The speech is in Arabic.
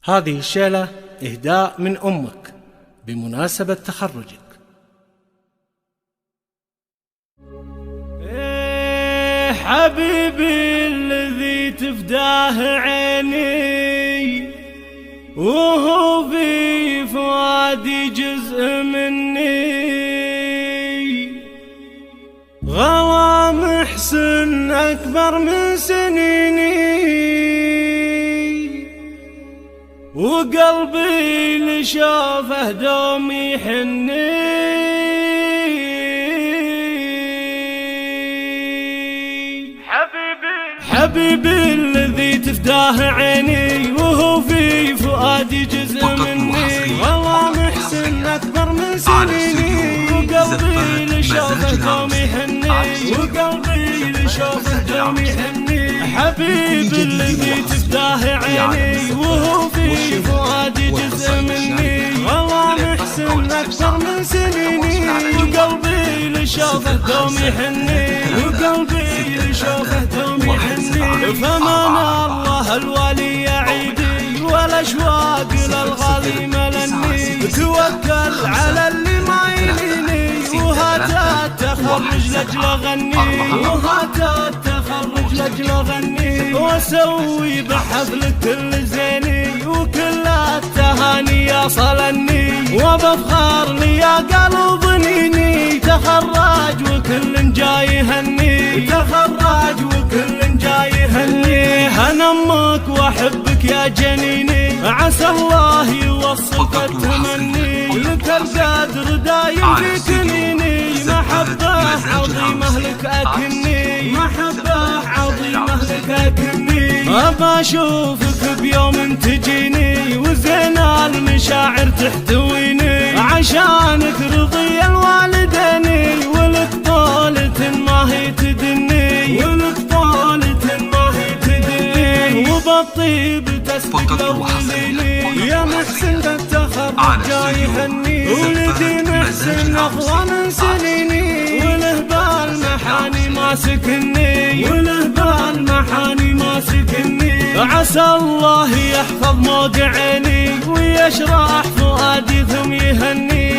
هذه الشيلة إهداء من أمك بمناسبة تخرجك. حبيبي الذي تفداه عيني وهو في فؤادي جزء مني، غلا محسن أكبر من سنيني وقلبي لشوفه دوم يحني. حبيبي الذي تفداه عيني وهو في فؤادي جزء مني، والله محسن أكبر من سنيني وقلبي لشوفه دوم يحني، وقلبي لشوفه دوم يحني. حبيبي الذي تفداه عيني وهو في فؤادي جزء مني، والله محسن أكبر من سنيني وقلبي لشوفه دوم يحني، وقلبي لشوفه دوم يحني. فمن الله الولي يعيدي والأشواق للغالي ملني، توكل على اللي ما يليني وهات التخرج لأجل أغني، وهات التخرج لأجل أغني، وأسوي بحفل كل زيني وكل التهاني يصلني، وبفخر لي يا قلب نيني تخرج وكل جاي يهني، تخرج وكل جاي يهني. أنا أمك وأحبك يا جنيني، عسى الله يوصلك التمني، لك القدر دايم في كنيني، محبة عظيمة لك أكني، محبة عظيمة لك أكني. أبى أشوفك بيوم تجيني وزين المشاعر تحتويني، عشانك رضي الوالدين ولك طولة ما هي تدني، ولك طولة ما هي تدني، وبالطيب تسبق لوليني يا محسن بالتخرج جاي يهني، ولدي محسن أقوى من سنيني وله بالمحاني ما سكني، وله بالمحاني ما سكني. عسى الله يحفظ موضع عيني ويشرح فؤادي ثم يهني،